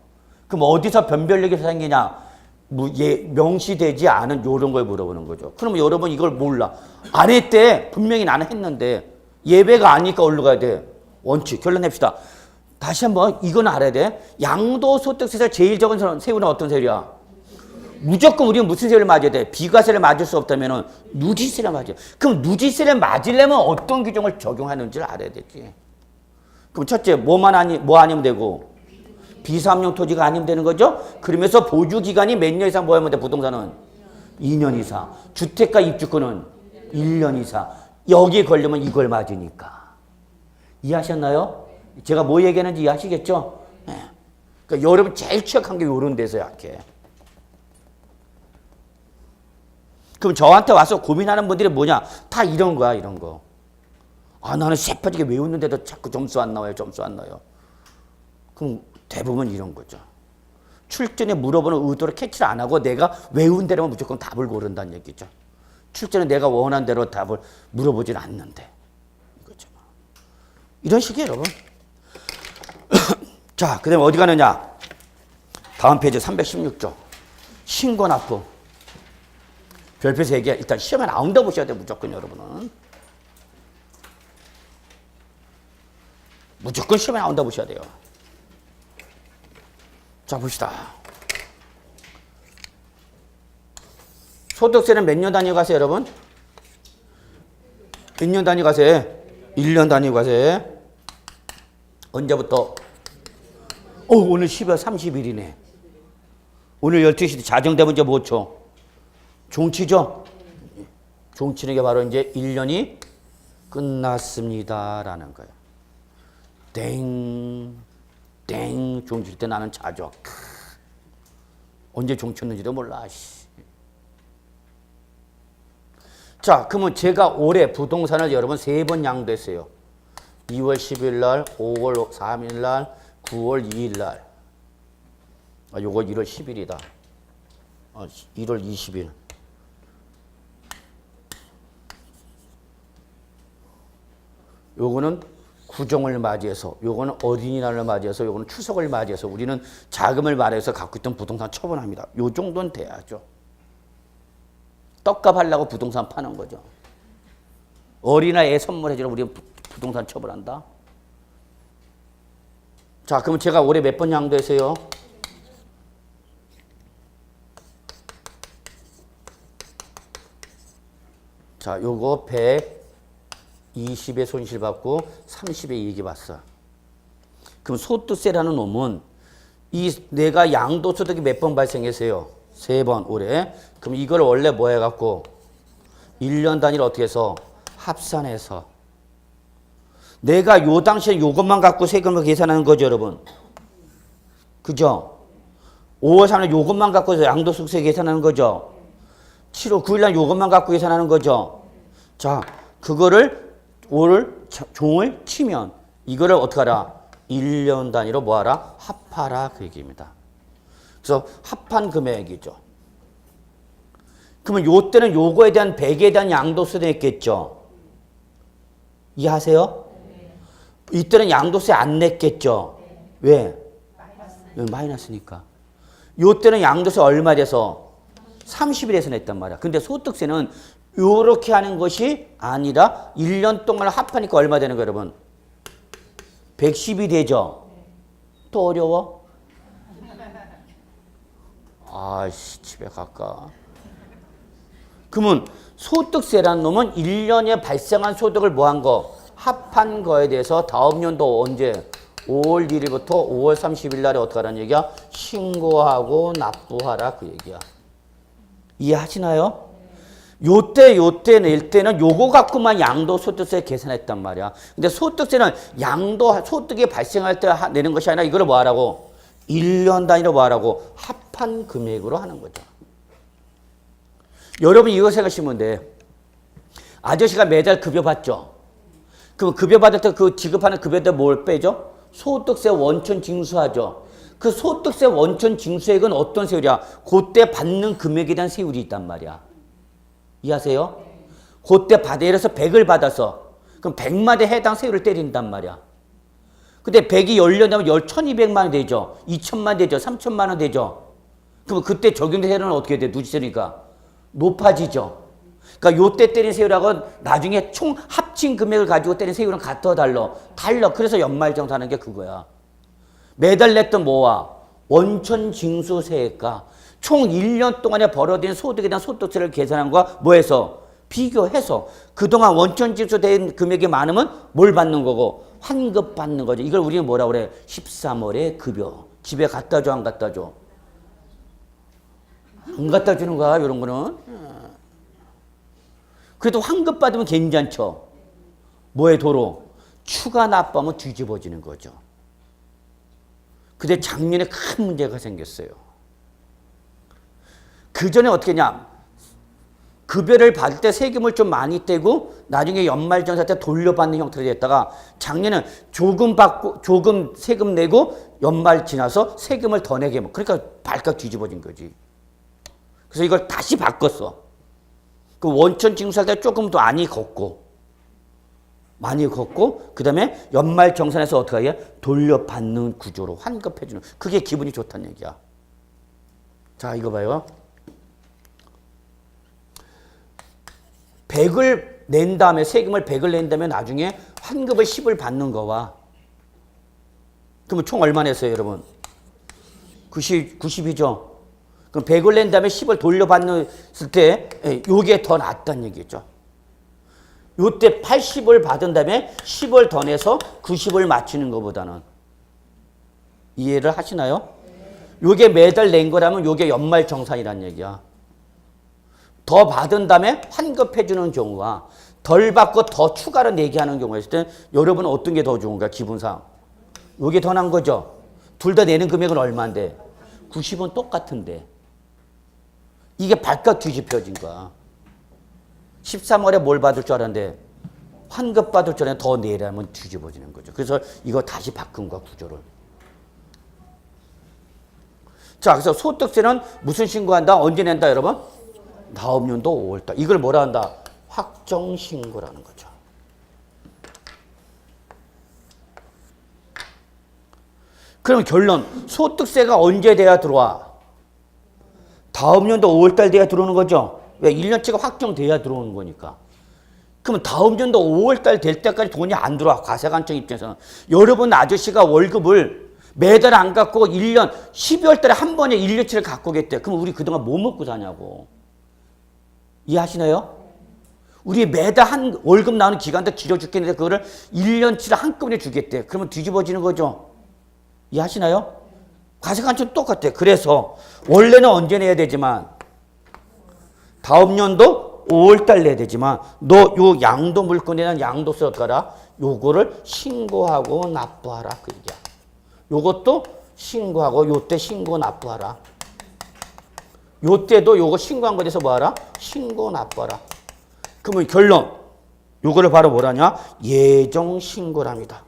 그럼 어디서 변별력이 생기냐? 명시되지 않은 요런 걸 물어보는 거죠. 그러면 여러분 이걸 몰라. 안 했대. 분명히 나는 했는데 예배가 아니니까 어디로 가야 돼? 원칙. 결론 냅시다. 다시 한번 이건 알아야 돼. 양도소득세에서 제일 적은 세율은 어떤 세율이야? 무조건 우리는 무슨 세율을 맞아야 돼? 비과세를 맞을 수 없다면 누진세를 맞아요. 그럼 누진세를 맞으려면 어떤 규정을 적용하는지를 알아야 되지. 그럼 첫째 뭐 아니면 되고? 비사업용 토지가 아니면 되는 거죠? 그러면서 보유기간이 몇 년 이상 뭐 하면 돼? 부동산은 2년 이상. 주택가 입주권은 1년 이상. 여기에 걸리면 이걸 맞으니까. 이해하셨나요? 제가 뭐 얘기하는지 이해하시겠죠? 네. 그러니까 여러분 제일 취약한 게 이런 데서 약해. 그럼 저한테 와서 고민하는 분들이 뭐냐? 다 이런 거야, 이런 거. 아, 나는 새빠지게 외웠는데도 자꾸 점수 안 나와요, 점수 안 나와요. 그럼 대부분 이런 거죠. 출전에 물어보는 의도를 캐치를 안 하고 내가 외운 대로만 무조건 답을 고른다는 얘기죠. 출전에 내가 원한 대로 답을 물어보질 않는데. 이거죠. 이런 식이에요, 여러분. 자, 그 다음에 어디 가느냐? 다음 페이지 316조. 신고납부. 별표 3개. 일단 시험에 나온다 보셔야 돼요, 무조건 여러분은. 무조건 시험에 나온다 보셔야 돼요. 자, 봅시다. 소득세는 몇 년 단위 과세, 여러분? 몇 년 단위 과세? 1년 단위 과세. 언제부터? 오늘 12월 30일이네. 오늘 12시 자정되면 이제 뭐 쳐? 종치죠? 종치는 게 바로 이제 1년이 끝났습니다. 라는 거예요. 땡 종칠 때 나는 자죠. 언제 종쳤는지도 몰라. 자, 그러면 제가 올해 부동산을 여러분 3번 양도했어요. 2월 10일 날, 5월 3일 날, 9월 2일 날. 요거 1월 10일이다. 1월 20일. 요거는 구정을 맞이해서, 요거는 어린이날을 맞이해서, 요거는 추석을 맞이해서 우리는 자금을 마련해서 갖고 있던 부동산 처분합니다. 요 정도는 돼야죠. 떡값 하려고 부동산 파는 거죠. 어린아이 애 선물해주러 우리는 부동산 처분한다. 자, 그럼 제가 올해 몇 번 양도했어요? 자, 요거 120에 손실 받고 30에 이익이 봤어. 그럼 소득세라는 놈은 내가 양도소득이 몇 번 발생했어요? 3번 올해. 그럼 이걸 원래 뭐 해갖고 1년 단위로 어떻게 해서 합산해서 내가 요 당시에 요것만 갖고 세금을 계산하는 거죠, 여러분. 그죠? 5월 3일 요것만 갖고 양도소득세 계산하는 거죠. 7월 9일 날 요것만 갖고 계산하는 거죠. 자, 그거를 종을 치면 이거를 어떻게 하라? 1년 단위로 뭐 하라? 합하라 그 얘기입니다. 그래서 합한 금액이죠. 그러면 요때는 요거에 대한 100에 대한 양도세 냈겠죠. 이해하세요? 이때는 양도세 안 냈겠죠. 왜? 마이너스니까. 요때는 양도세 얼마 돼서 30일에서 냈단 말이야. 근데 소득세는 요렇게 하는 것이 아니라 1년 동안 합하니까 얼마 되는 거예요, 여러분? 110이 되죠? 또 어려워? 아이씨, 집에 갈까? 그러면 소득세라는 놈은 1년에 발생한 소득을 뭐 한 거? 합한 거에 대해서 다음 연도 언제? 5월 1일부터 5월 30일 날에 어떻게 하라는 얘기야? 신고하고 납부하라 그 얘기야. 이해하시나요? 요때 낼 때는 요거 갖고만 양도소득세 계산했단 말이야. 근데 소득세는 소득이 발생할 때 내는 것이 아니라 이거를 뭐 하라고? 1년 단위로 뭐 하라고? 합한 금액으로 하는 거죠. 여러분 이거 생각하시면 돼. 아저씨가 매달 급여 받죠? 그럼 급여 받을 때 그 지급하는 급여때 뭘 빼죠? 소득세 원천 징수하죠. 그 소득세 원천 징수액은 어떤 세율이야? 그때 받는 금액에 대한 세율이 있단 말이야. 이해하세요? 그때 예를 들어서 100을 받아서 그럼 100마다 해당 세율을 때린단 말이야. 근데 100이 열려나면 1200만 원 되죠. 2000만 원 되죠. 3000만 원 되죠. 그럼 그때 적용된 세율은 어떻게 돼? 누지세니까 높아지죠. 그러니까 요때 때린 세율하고 나중에 총 합친 금액을 가지고 때린 세율은 같아 달라. 그래서 연말정산하는 게 그거야. 매달 냈던 뭐와 원천 징수세액과 총 1년 동안에 벌어들인 소득에 대한 소득세를 계산한 거와 뭐해서 비교해서 그동안 원천 징수된 금액이 많으면 뭘 받는 거고 환급 받는 거죠. 이걸 우리는 뭐라 그래? 13월의 급여. 집에 갖다 줘, 안 갖다 줘? 안 갖다 주는 거야, 이런 거는. 그래도 환급 받으면 괜찮죠. 뭐에 도로? 추가 납부하면 뒤집어지는 거죠. 근데 작년에 큰 문제가 생겼어요. 그 전에 어떻게 했냐? 급여를 받을 때 세금을 좀 많이 떼고 나중에 연말정산 때 돌려받는 형태로 됐다가 작년에는 조금 받고 조금 세금 내고 연말 지나서 세금을 더 내게 그러니까 발칵 뒤집어진 거지. 그래서 이걸 다시 바꿨어. 그 원천 징수할 때 조금 더 많이 걷고 그 다음에 연말정산에서 어떻게 해? 돌려받는 구조로 환급해주는. 그게 기분이 좋다는 얘기야. 자, 이거 봐요. 100을 낸 다음에 세금을 100을 낸 다음에 나중에 환급을 10을 받는 거와 그러면 총 얼마 냈어요, 여러분? 90이죠. 그럼 100을 낸 다음에 10을 돌려받는 때 요게 더 낫다는 얘기죠. 요때 80을 받은 다음에 10을 더 내서 90을 맞추는 것보다는. 이해를 하시나요? 요게 매달 낸 거라면 요게 연말정산이란 얘기야. 더 받은 다음에 환급해주는 경우와 덜 받고 더 추가로 내게 하는 경우가 있을 때 여러분은 어떤 게 더 좋은가, 기분상? 요게 더 나은 거죠. 둘 다 내는 금액은 얼마인데? 90은 똑같은데. 이게 발칵 뒤집혀진 거야. 13월에 뭘 받을 줄 알았는데 환급 받을 줄 알았는데 더 내라면 뒤집어지는 거죠. 그래서 이거 다시 바꾼 거야, 구조를. 자, 그래서 소득세는 무슨 신고한다? 언제 낸다, 여러분? 다음 연도 5월달. 이걸 뭐라 한다? 확정신고라는 거죠. 그럼 결론. 소득세가 언제 돼야 들어와? 다음 연도 5월달 돼야 들어오는 거죠. 왜? 1년치가 확정돼야 들어오는 거니까. 그러면 다음 연도 5월달 될 때까지 돈이 안 들어와. 과세관청 입장에서는. 여러분 아저씨가 월급을 매달 안 갖고 1년 12월 달에 한 번에 1년치를 갖고 오겠대. 그럼 우리 그동안 뭐 먹고 사냐고. 이해하시나요? 우리 매달 한 월급 나오는 기간도 길어 죽겠는데 그거를 1년치를 한꺼번에 주겠대. 그러면 뒤집어지는 거죠. 이해하시나요? 과세관점 똑같아. 그래서 원래는 언제 내야 되지만 다음 연도 5월달 내야 되지만 너 요 양도 물건이나 양도세 어떡하라? 요거를 신고하고 납부하라 그 얘기야. 요것도 신고하고 요때 신고 납부하라. 요때도 요거 신고한 거에 대해서 뭐하라? 신고 납부하라. 그러면 결론 요거를 바로 뭐라냐? 예정 신고랍니다.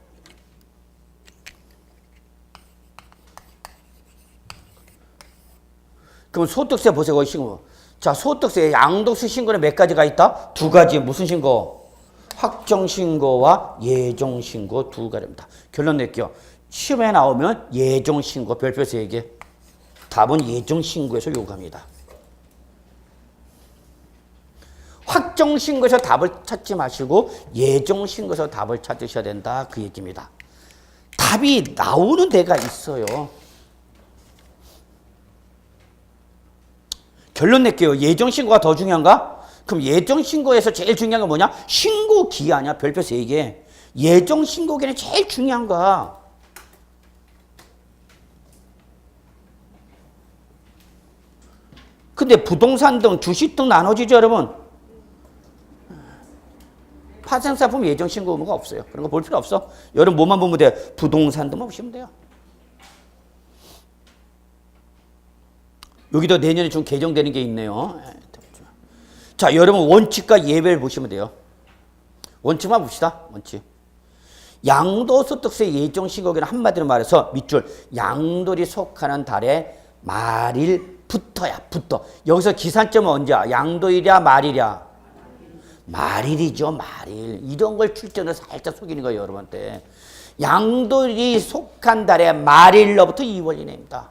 그럼 소득세 보세요. 거기 신고. 자, 소득세 양도세 신고는 몇 가지가 있다? 두 가지. 무슨 신고? 확정 신고와 예정 신고 두 가지입니다. 결론 낼게요. 시험에 나오면 예정 신고 별표 3개. 답은 예정 신고에서 요구합니다. 확정 신고에서 답을 찾지 마시고 예정 신고에서 답을 찾으셔야 된다 그 얘기입니다. 답이 나오는 데가 있어요. 결론 낼게요. 예정 신고가 더 중요한가? 그럼 예정 신고에서 제일 중요한 건 뭐냐? 신고 기한이야. 별표 3개. 예정 신고 기한이 제일 중요한가? 근데 부동산 등 주식 등 나눠지죠, 여러분? 파생상품 예정 신고 의무가 없어요. 그런 거 볼 필요 없어. 여러분 뭐만 보면 돼? 부동산 등만 보시면 돼요. 여기도 내년에 좀 개정되는 게 있네요. 자, 여러분 원칙과 예배를 보시면 돼요. 원칙만 봅시다. 원칙. 양도소득세 예정신고기는 한마디로 말해서 밑줄 양도리 속하는 달에 말일부터야. 부터. 여기서 기산점은 언제야? 양도일이야? 말일이야? 말일이죠. 말일. 이런 걸 출전을 살짝 속이는 거예요. 여러분한테. 양도일이 속한 달에 말일로부터 2월 이내입니다.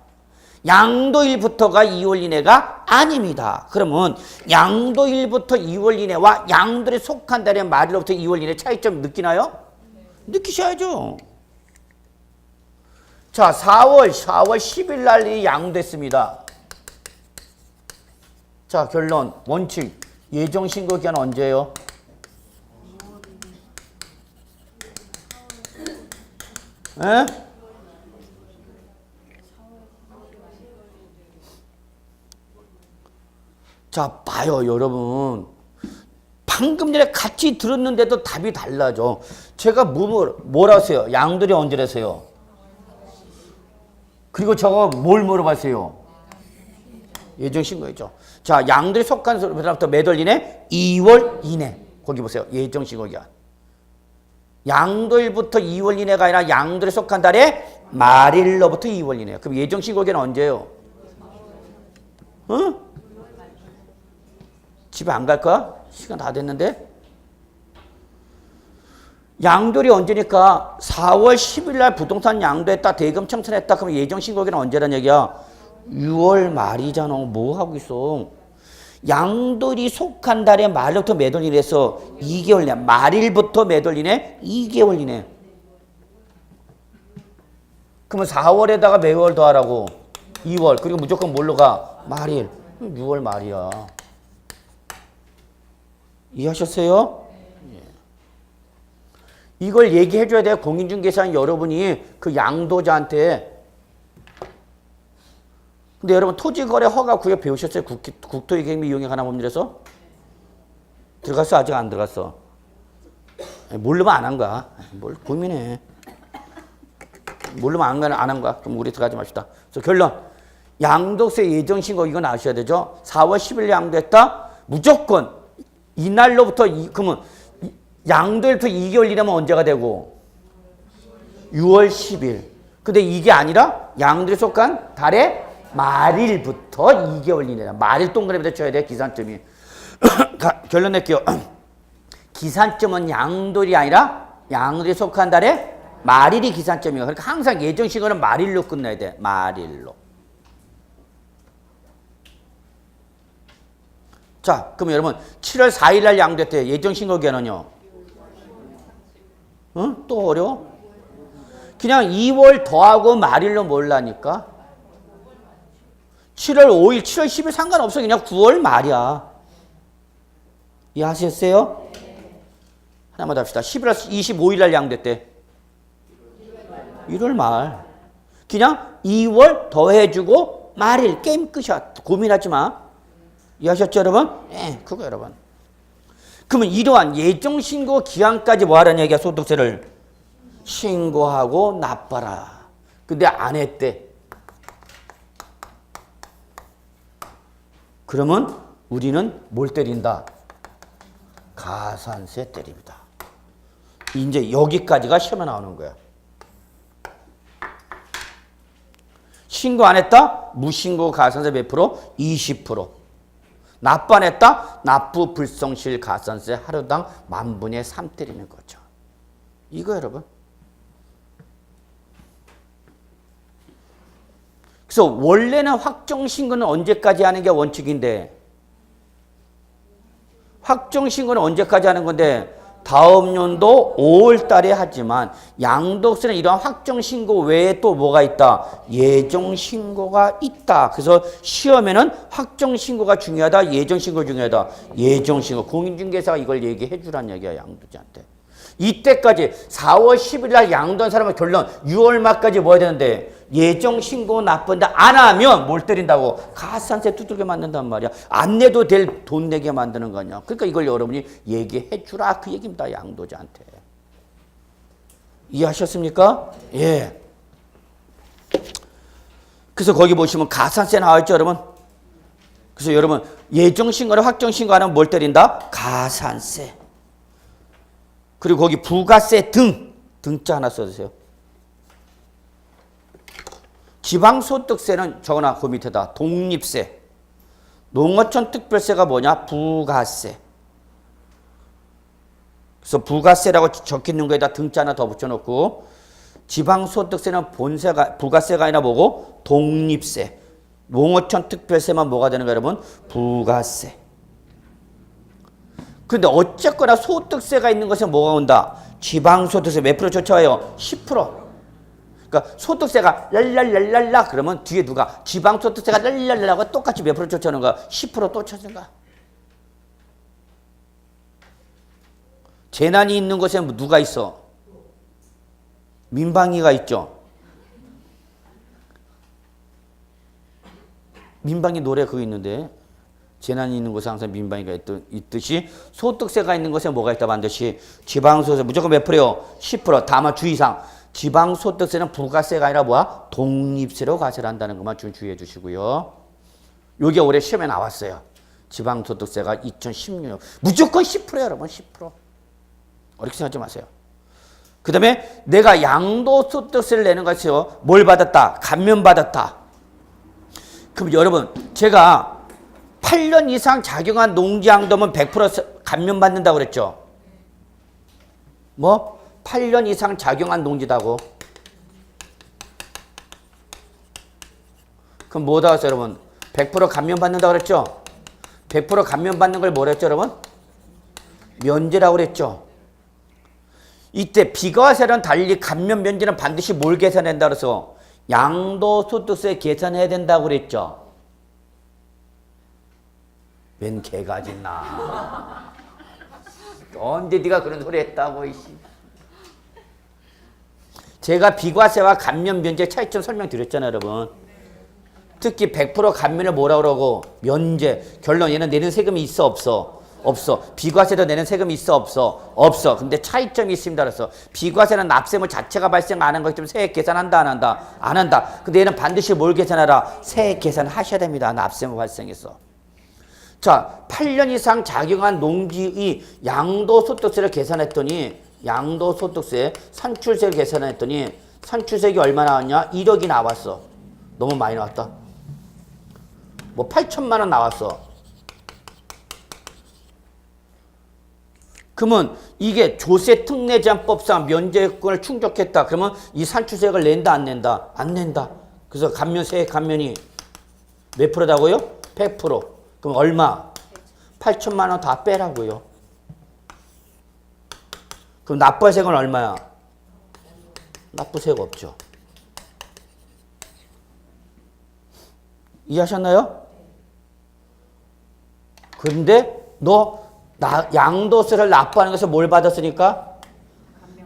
양도일부터가 2월 이내가 아닙니다. 그러면 양도일부터 2월 이내와 양도일에 속한 달의 말일로부터 2월 이내 차이점 느끼나요? 느끼셔야죠. 자, 4월 10일 날 양도했습니다. 자, 결론 원칙 예정 신고 기한 언제예요? 에? 자, 봐요, 여러분. 방금 전에 같이 들었는데도 답이 달라져. 제가 뭐라세요? 양들이 언제라세요? 그리고 저거 뭘 물어봤어요? 예정 신고했죠. 자, 양들이 속한 소리부터 몇 월 이내? 2월 이내. 거기 보세요. 예정 신고기한. 양도일부터 2월 이내가 아니라 양들이 속한 달에 말일로부터 2월 이내. 그럼 예정 신고기는 언제예요? 응? 집에 안 갈 거야? 시간 다 됐는데? 양도일이 언제니까 4월 10일 날 부동산 양도했다. 대금 청산했다. 그럼 예정 신고기는 언제란 얘기야? 6월 말이잖아. 뭐 하고 있어? 양도일이 속한 달에 말일부터 몇 월 이내에서 2개월 이내. 말일부터 몇 월 이내? 2개월 이내. 그러면 4월에다가 몇 월 더하라고? 2월. 그리고 무조건 뭘로 가? 말일. 6월 말이야. 이해하셨어요? 예. 이걸 얘기해 줘야 돼요. 공인중개사는 여러분이 그 양도자한테. 근데 여러분 토지거래 허가 구역 배우셨어요? 국토위계획 이용에 관한 법률에서? 들어갔어? 아직 안 들어갔어? 모르면 안 한 거야. 뭘 고민해. 모르면 안 한 거야. 그럼 우리 들어가지 맙시다. 그래서 결론. 양도세 예정신고 이건 아셔야 되죠? 4월 10일 양도했다? 무조건 이날로부터 그러면 양도일부터 2개월 이내면 언제가 되고? 6월 10일. 근데 이게 아니라 양도일에 속한 달의 말일부터 2개월 이내다. 말일 동그라미에다 쳐야 돼. 기산점이. 결론 낼게요. 기산점은 양도일이 아니라 양도일에 속한 달의 말일이 기산점이에요. 그러니까 항상 예정신고는 말일로 끝나야 돼. 말일로. 자, 그럼 여러분 7월 4일 날 양도했대요. 예정신고 기한은요? 응? 또 어려워? 그냥 2월 더하고 말일로 몰라니까? 7월 5일, 7월 10일 상관없어. 그냥 9월 말이야. 이해하셨어요? 하나만 더 합시다. 11월 25일 날 양도했대. 1월 말. 그냥 2월 더해주고 말일 게임 끝이야. 고민하지 마. 이해하셨죠 여러분? 예, 그거 여러분. 그러면 이러한 예정신고 기한까지 뭐 하라는 얘기야? 소득세를 신고하고 납봐라. 근데 안 했대. 그러면 우리는 뭘 때린다? 가산세 때립니다. 이제 여기까지가 시험에 나오는 거야. 신고 안 했다? 무신고 가산세 몇 프로? 20%. 납부 안 했다? 납부 불성실 가산세 하루당 10,000분의 3 때리는 거죠. 이거 여러분. 그래서 원래는 확정신고는 언제까지 하는 게 원칙인데 확정신고는 언제까지 하는 건데 다음 연도 5월 달에 하지만 양도세는 이러한 확정신고 외에 또 뭐가 있다? 예정신고가 있다. 그래서 시험에는 확정신고가 중요하다. 예정신고 중요하다. 예정신고. 공인중개사가 이걸 얘기해 주란 얘기야. 양도자한테. 이때까지 4월 10일 날 양도한 사람은 결론 6월 말까지 뭐 해야 되는데 예정신고 납부인데 안 하면 뭘 때린다고? 가산세 두들겨 맞는단 말이야. 안 내도 될 돈 내게 만드는 거냐. 그러니까 이걸 여러분이 얘기해 주라 그 얘기입니다. 양도자한테. 이해하셨습니까? 예. 그래서 거기 보시면 가산세 나와있죠 여러분. 그래서 여러분 예정신고나 확정신고하면 뭘 때린다? 가산세. 그리고 거기 부가세 등자 하나 써주세요. 지방소득세는 저거나 그 밑에다 독립세. 농어촌 특별세가 뭐냐? 부가세. 그래서 부가세라고 적혀있는 거에다 등자 하나 더 붙여놓고 지방소득세는 부가세가 아니라 뭐고? 독립세. 농어촌 특별세만 뭐가 되는 거야 여러분? 부가세. 근데 어쨌거나 소득세가 있는 것에 뭐가 온다? 지방소득세 몇 프로 쫓아와요? 10%. 그러니까 소득세가 랄랄랄랄라 그러면 뒤에 누가 지방소득세가 랄랄랄라고 똑같이 몇 프로 쫓아오는 거야? 10% 또 쫓아오는 거야. 재난이 있는 곳에 누가 있어? 민방위가 있죠. 민방위 노래 그거 있는데 재난이 있는 곳에 항상 민방위가 있듯이 소득세가 있는 곳에 뭐가 있다 반드시 지방소득세 무조건 몇 프로요? 10%. 다만 주의사항 지방소득세는 부가세가 아니라 뭐야? 독립세로 과세를 한다는 것만 주의해 주시고요. 요게 올해 시험에 나왔어요. 지방소득세가 2016년 무조건 10%예요 여러분. 10%. 어렵게 생각하지 마세요. 그 다음에 내가 양도소득세를 내는 것이요. 뭘 받았다? 감면받았다. 그럼 여러분 제가 8년 이상 작용한 농지양도면 100% 감면받는다고 그랬죠. 뭐? 8년 이상 작용한 농지다고. 그럼 뭐다 했어요 여러분? 100% 감면받는다고 그랬죠. 100% 감면받는 걸 뭐라 했죠 여러분? 면제라고 그랬죠. 이때 비과세랑 달리 감면 면제는 반드시 뭘 계산한다 그래서 양도소득세 계산해야 된다고 그랬죠. 웬 개가 짖나. 언제 네가 그런 소리 했다고. 제가 비과세와 감면 면제 차이점 설명드렸잖아요 여러분. 특히 100% 감면을 뭐라 그러고 면제. 결론 얘는 내는 세금이 있어 없어? 없어. 비과세도 내는 세금이 있어 없어? 없어. 근데 차이점이 있습니다. 그래서 비과세는 납세물 자체가 발생 안 한 거기 때문에 세액 계산한다 안 한다? 안 한다. 근데 얘는 반드시 뭘 계산하라? 세액 계산하셔야 됩니다. 납세물 발생해서. 자, 8년 이상 작용한 농지의 양도소득세를 계산했더니 양도소득세 산출세를 계산했더니 산출세액이 얼마 나왔냐? 1억이 나왔어. 너무 많이 나왔다. 뭐 8천만 원 나왔어. 그러면 이게 조세특례제한법상 면제권을 충족했다. 그러면 이 산출세액을 낸다 안 낸다? 안 낸다. 그래서 감면세액 감면이 몇 프로다고요? 100%. 그럼 얼마? 8천만 원 다 빼라고요. 그럼 납부세액은 얼마야? 납부세액 없죠. 이해하셨나요? 그런데 너 양도세를 납부하는 것을 뭘 받았으니까?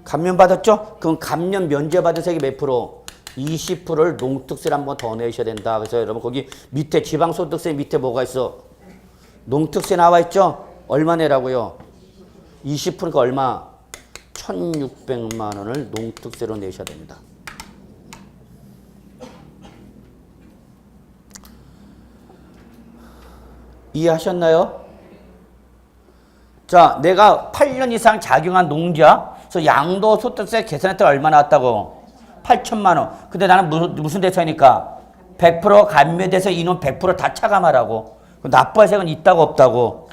감면 받았죠? 그럼 감면 면제 받은 세액이 몇 프로? 20%를 농특세를 한 번 더 내셔야 된다. 그래서 여러분 거기 밑에 지방소득세 밑에 뭐가 있어? 농특세 나와 있죠? 얼마 내라고요? 20%가 얼마? 1,600만 원을 농특세로 내셔야 됩니다. 이해하셨나요? 자, 내가 8년 이상 작용한 농자, 그래서 양도소득세 계산했더니 얼마 나왔다고? 8천만 원. 근데 나는 무슨 대상이니까? 100% 감면돼서 이놈 100% 다 차감하라고. 납부할 세금은 있다고 없다고?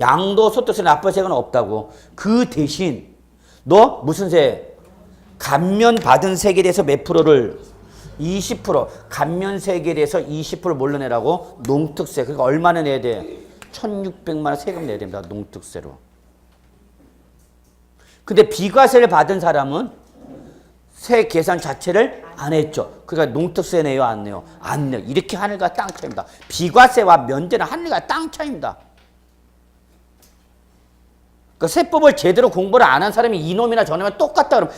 양도소득세 납부할 세금은 없다고. 그 대신 너 무슨 세? 감면받은 세액에 대해서 몇 프로를? 20%. 감면 세액에 대해서 20% 뭘로 내라고? 농특세. 그러니까 얼마나 내야 돼? 1,600만 원 세금 내야 됩니다. 농특세로. 근데 비과세를 받은 사람은 세 계산 자체를 안 했죠. 그러니까 농특세 내요, 안 내요? 안 내요. 이렇게 하늘과 땅 차이입니다. 비과세와 면제는 하늘과 땅 차이입니다. 그러니까 세법을 제대로 공부를 안 한 사람이 이놈이나 저놈이나 똑같다 그러면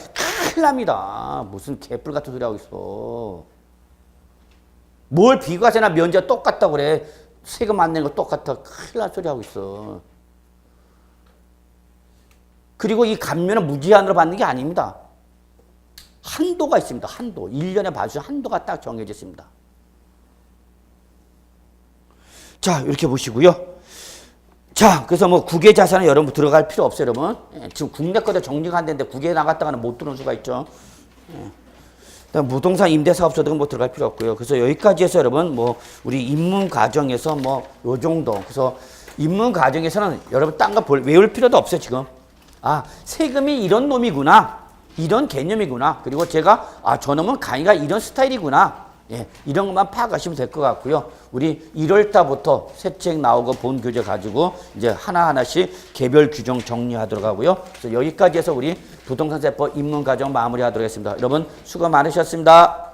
큰일 납니다. 무슨 개뿔 같은 소리 하고 있어. 뭘 비과세나 면제가 똑같다고 그래. 세금 안 내는 거 똑같아. 큰일 날 소리 하고 있어. 그리고 이 감면은 무제한으로 받는 게 아닙니다. 한도가 있습니다. 한도. 1년에 봐주신 한도가 딱 정해져 있습니다. 자, 이렇게 보시고요. 자, 그래서 뭐 국외자산은 여러분 들어갈 필요 없어요, 여러분. 지금 국내 거대 정리가 안 되는데 국외에 나갔다가는 못 들어올 수가 있죠. 부동산 임대사업소득은 뭐 들어갈 필요 없고요. 그래서 여기까지 해서 여러분 뭐 우리 입문 과정에서 뭐 요 정도. 그래서 입문 과정에서는 여러분 딴 거 외울 필요도 없어요, 지금. 아, 세금이 이런 놈이구나. 이런 개념이구나. 그리고 제가 저놈은 강의가 이런 스타일이구나. 예, 이런 것만 파악하시면 될 것 같고요. 우리 1월 달부터 새 책 나오고 본 교재 가지고 이제 하나하나씩 개별 규정 정리하도록 하고요. 그래서 여기까지 해서 우리 부동산세법 입문 과정 마무리하도록 하겠습니다. 여러분 수고 많으셨습니다.